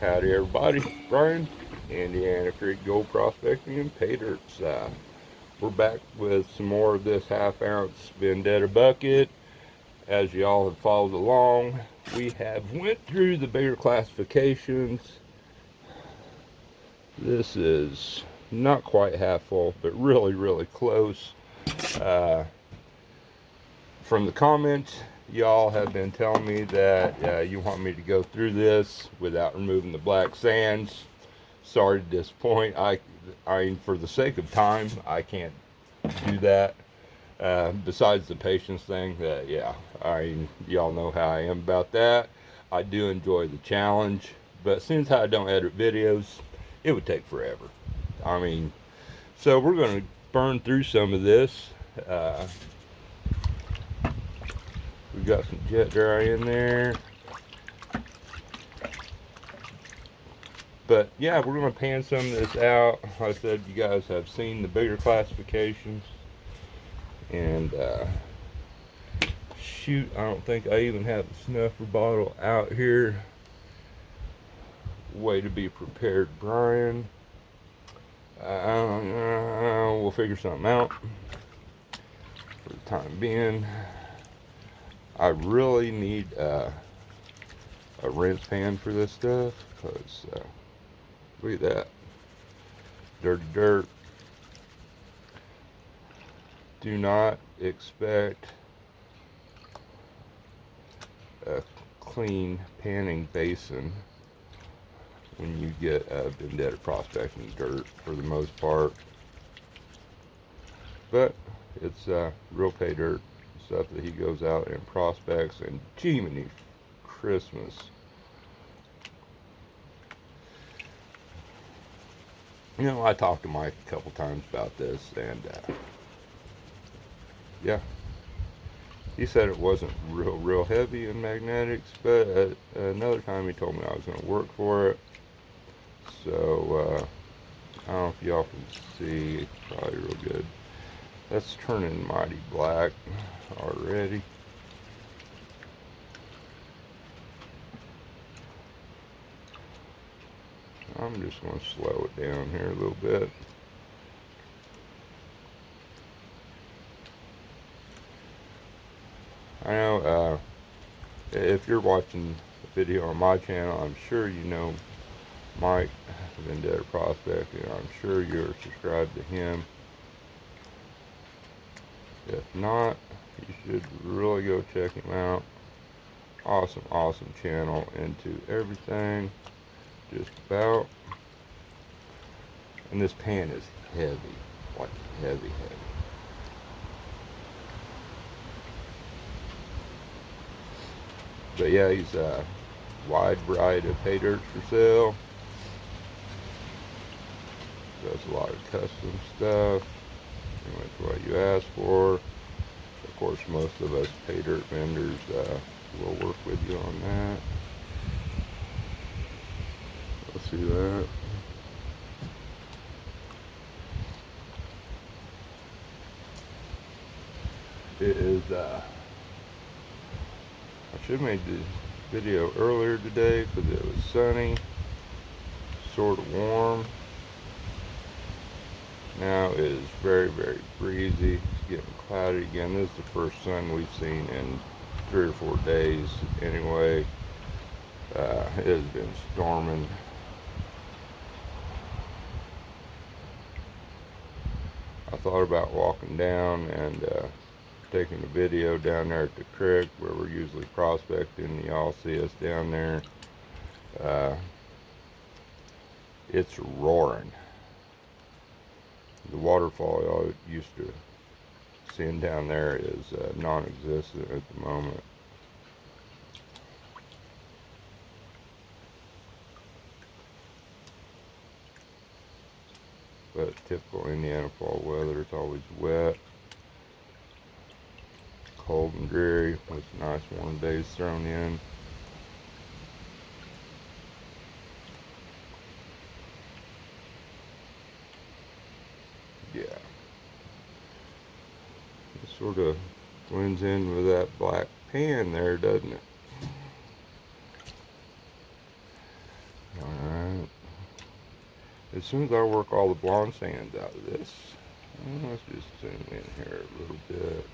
Howdy everybody, Brian, Indiana Creek Gold Prospecting and Pay Dirts. We're back with some more of this half-ounce Vendetta bucket. As y'all have followed along, we have went through the bigger classifications. This is not quite half full, but really close. From the comments, y'all have been telling me that you want me to go through this without removing the black sands. Sorry to disappoint. I mean, for the sake of time, I can't do that. Besides the patience thing, y'all know how I am about that. I do enjoy the challenge, but since I don't edit videos, it would take forever. I mean, so we're going to burn through some of this. We've got some jet dry in there. But yeah, we're going to pan some of this out. Like I said, you guys have seen the bigger classifications. And shoot, I don't think I even have the snuffer bottle out here. Way to be prepared, Brian. We'll figure something out for the time being. I really need a rinse pan for this stuff, because look at that, dirty dirt. Do not expect a clean panning basin when you get Vendetta Prospecting dirt, for the most part. But it's real pay dirt stuff that he goes out and prospects, and Jiminy Christmas. You know, I talked to Mike a couple times about this, and yeah, he said it wasn't real heavy in magnetics, but another time he told me I was going to work for it. So I don't know if y'all can see, probably real good. That's turning mighty black already. I'm just going to slow it down here a little bit. I know if you're watching the video on my channel, I'm sure you know Mike, Vendetta Prospecting. I'm sure you're subscribed to him. If not, you should really go check him out. Awesome channel into everything, just about. And this pan is heavy, like heavy. But yeah, he's a wide variety of pay dirts for sale. Does a lot of custom stuff, pretty much what you ask for. Of course, most of us pay dirt vendors will work with you on that. Let's see that. It is, I should have made the video earlier today because it was sunny, sort of warm. Now it is very breezy. It's getting cloudy again. This is the first sun we've seen in 3 or 4 days anyway. It has been storming. I thought about walking down and taking a video down there at the creek where we're usually prospecting. Y'all see us down there. It's roaring. The waterfall y'all used to seeing down there is non-existent at the moment. But typical Indiana fall weather, it's always wet, cold and dreary, with nice warm days thrown in. Yeah. It sort of blends in with that black pan there, doesn't it? as soon as I work all the blonde sands out of this, let's just zoom in here a little bit.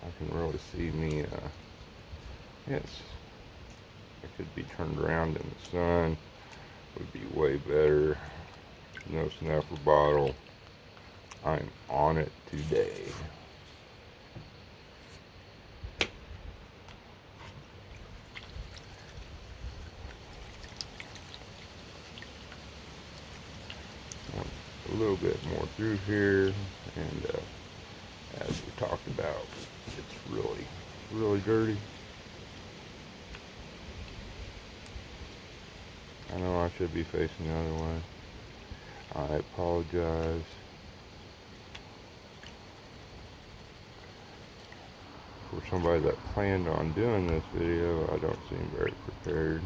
I can really see me, yes, I could be turned around in the sun, would be way better. No snuffer bottle. I'm on it today. A little bit more through here, and as we talked about, it's really dirty. I know I should be facing the other way. I apologize. For somebody that planned on doing this video, I don't seem very prepared.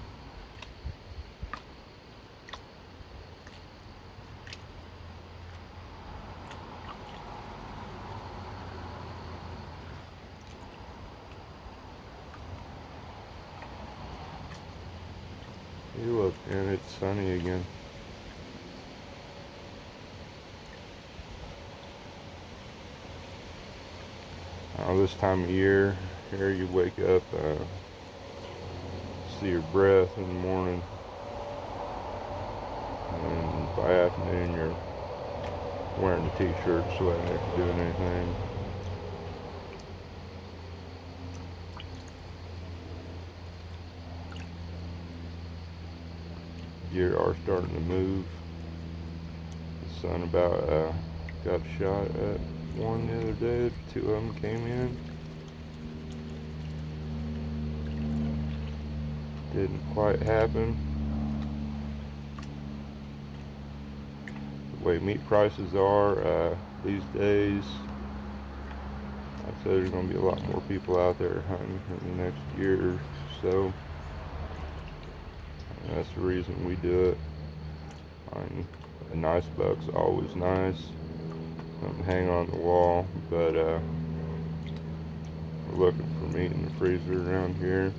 Hey, look, and it's sunny again. This time of year, here you wake up, see your breath in the morning, and by afternoon you're wearing a t-shirt, sweating if you're doing anything. Deer are starting to move. The sun about got shot at one the other day. Two of them came in. Didn't quite happen. The way meat prices are these days, I'd say there's going to be a lot more people out there hunting in the next year or so. And that's the reason we do it. A nice buck's always nice. Something to hang on the wall, but we're looking for meat in the freezer around here.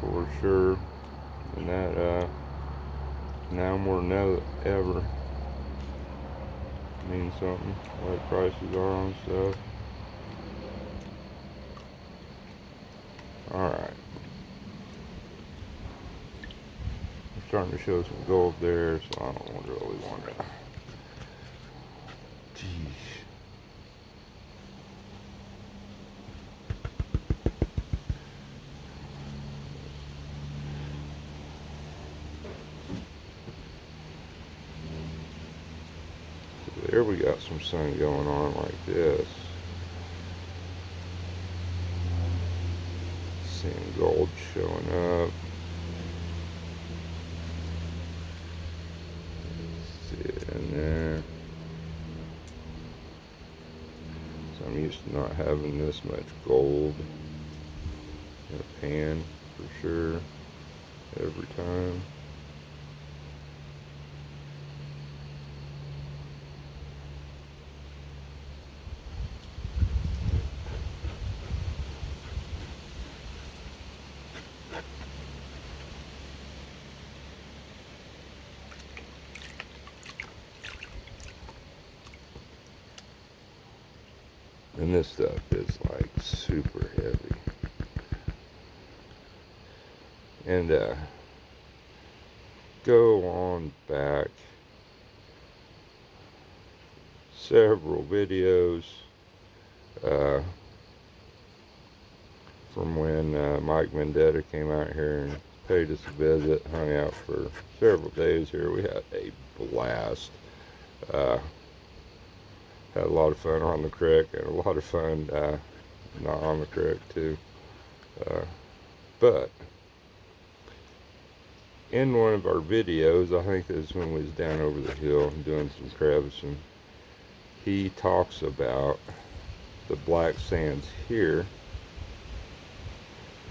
For sure. And that now more than ever means something. What prices are on stuff. Alright. I'm starting to show some gold there, so I don't really want to. Jeez. So there we got some sun going on like this. Seeing gold showing up. See it in there. So I'm used to not having this much gold in a pan for sure every time. And this stuff is like super heavy. And go on back several videos from when Mike Vendetta came out here and paid us a visit, hung out for several days here. We had a blast. Had a lot of fun on the creek and a lot of fun not on the creek too. But in one of our videos, I think this one was down over the hill doing some crevassing, he talks about the black sands here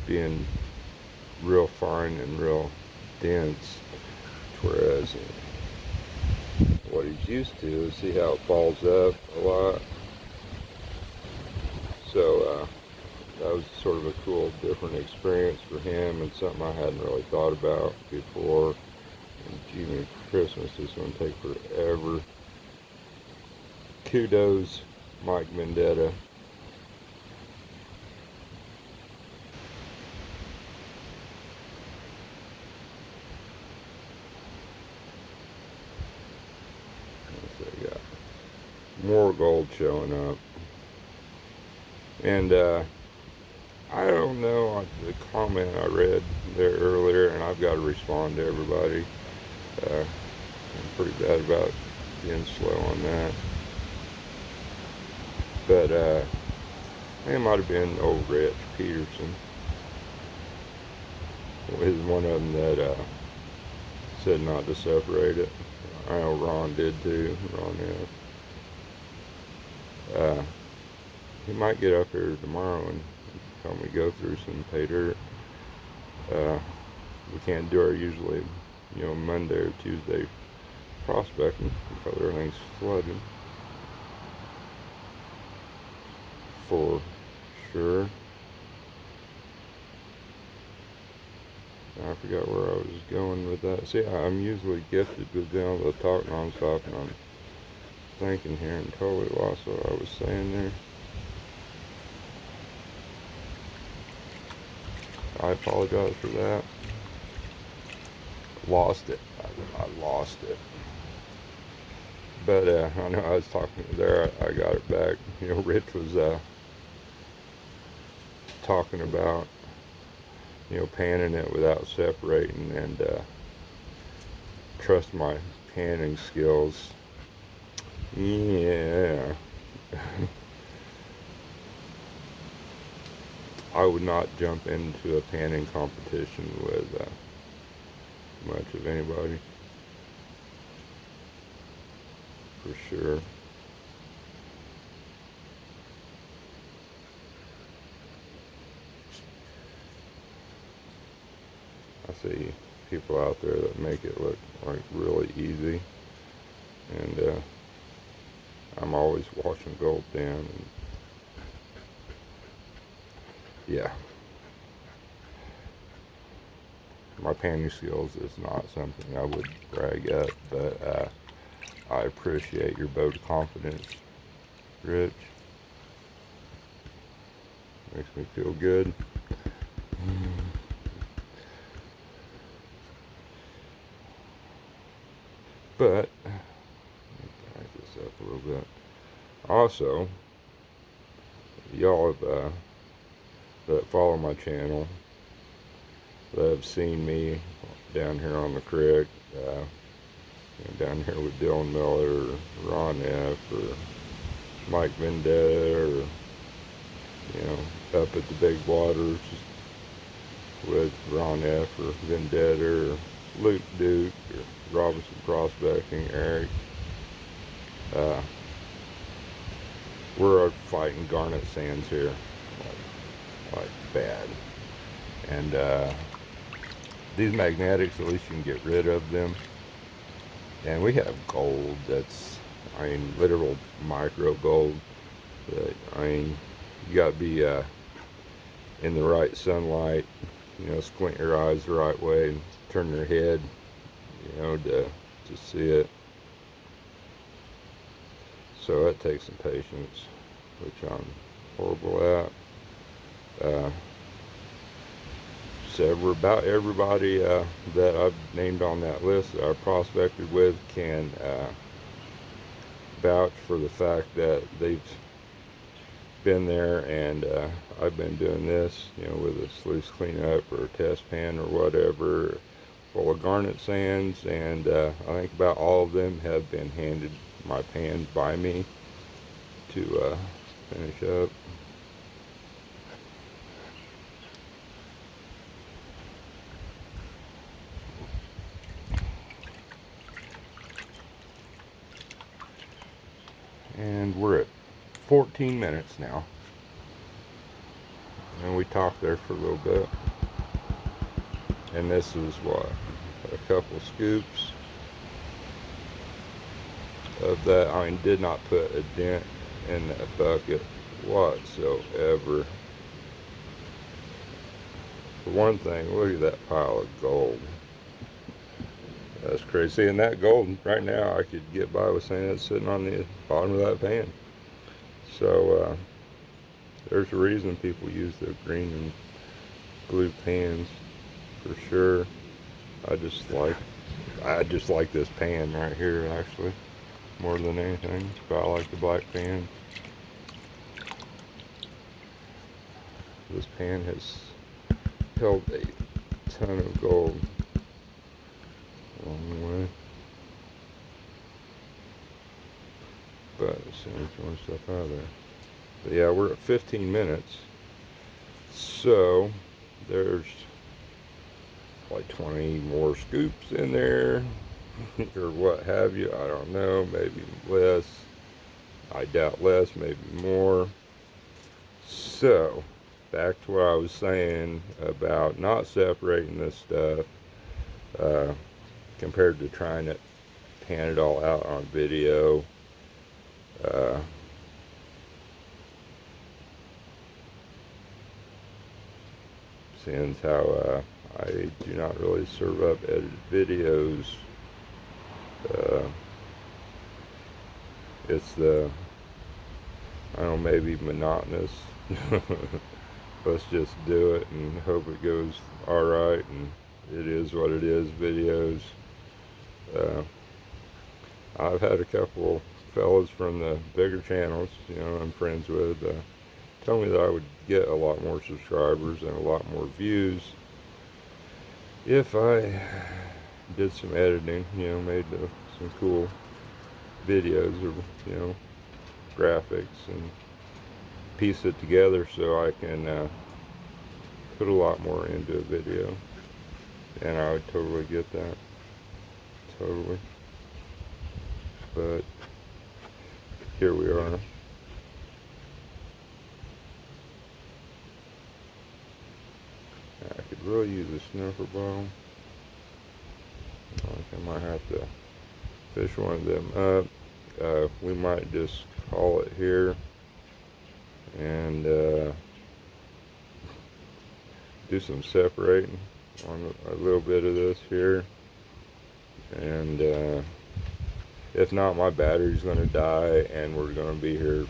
being real fine and real dense, whereas what he's used to is see how it falls up a lot. So that was sort of a cool, different experience for him, and something I hadn't really thought about before. And even Christmas is going to take forever. Kudos, Mike Vendetta. So you got more gold showing up. And I don't know the comment I read there earlier, and I've got to respond to everybody. I'm pretty bad about being slow on that. But I think it might have been old Rich Peterson. Was one of them that said not to separate it. I know Ron did too. Ron, yeah. He might get up here tomorrow and help me go through some pay dirt. We can't do our usually, Monday or Tuesday prospecting because everything's flooded. For sure. I forgot where I was going with that. See, I'm usually gifted with being able to talk nonstop, and I'm thinking here and totally lost what I was saying there. I apologize for that. Lost it. I lost it. But I know I was talking there. I got it back. Rich was talking about panning it without separating, and trust my panning skills. Yeah. I would not jump into a panning competition with much of anybody, for sure. I see people out there that make it look like really easy, and I'm always washing gold down, and yeah, my panning skills is not something I would brag up, but I appreciate your vote of confidence, Rich. Makes me feel good. But let me back this up a little bit. Also, y'all have that follow my channel, that have seen me down here on the creek, down here with Dylan Miller, or Ron F, or Mike Vendetta, or up at the Big Waters with Ron F or Vendetta, or Luke Duke, or Robinson Prospecting, Eric. We're fighting garnet sands here, like bad. And these magnetics, at least you can get rid of them. And we have gold that's, literal micro gold. That, you gotta be in the right sunlight, squint your eyes the right way and turn your head, to see it. So that takes some patience, which I'm horrible at. About everybody that I've named on that list that I prospected with can vouch for the fact that they've been there, and I've been doing this, with a sluice cleanup or a test pan or whatever, full of garnet sands, and I think about all of them have been handed my pans by me to finish up. And we're at 14 minutes now, and we talked there for a little bit, and this is what, a couple scoops of that. Did not put a dent in that bucket whatsoever. For one thing, look at that pile of gold. That's crazy. And that gold right now, I could get by with saying it's sitting on the bottom of that pan. So there's a reason people use the green and blue pans for sure. I just like this pan right here actually more than anything. But I like the black pan. This pan has held a ton of gold along the way. But as soon as you want stuff out of there. But yeah, we're at 15 minutes. So there's like 20 more scoops in there or what have you. I don't know, maybe less. I doubt less, maybe more. So back to what I was saying about not separating this stuff compared to trying to pan it all out on video. Since how I do not really serve up edited videos, it's I don't know, maybe monotonous. Let's just do it and hope it goes alright, and it is what it is, videos. I've had a couple fellas from the bigger channels, I'm friends with, tell me that I would get a lot more subscribers and a lot more views if I did some editing, made some cool videos or, graphics and piece it together so I can put a lot more into a video. And I would totally get that. Totally. But here we are. I could really use a sniffer bottle. I think I might have to fish one of them up. We might just call it here and do some separating on a little bit of this here. And if not, my battery's going to die and we're going to be here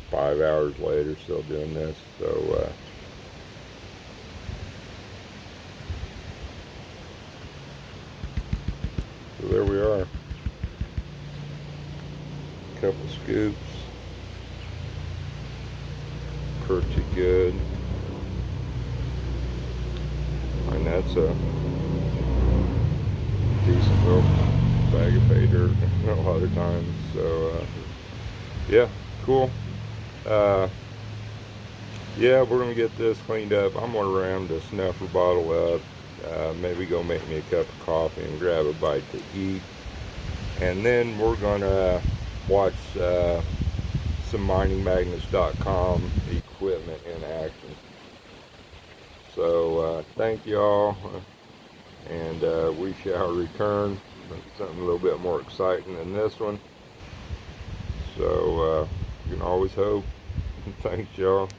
5 hours later still doing this. So there we are. Couple scoops. Pretty good. And that's a decent little bag of pay dirt a lot of times. So yeah, cool. Yeah, we're gonna get this cleaned up. I'm gonna ram the snuffer bottle up, maybe go make me a cup of coffee and grab a bite to eat, and then we're gonna watch some miningmagnets.com equipment in action. So thank y'all, and we shall return with something a little bit more exciting than this one. So you can always hope. Thanks y'all.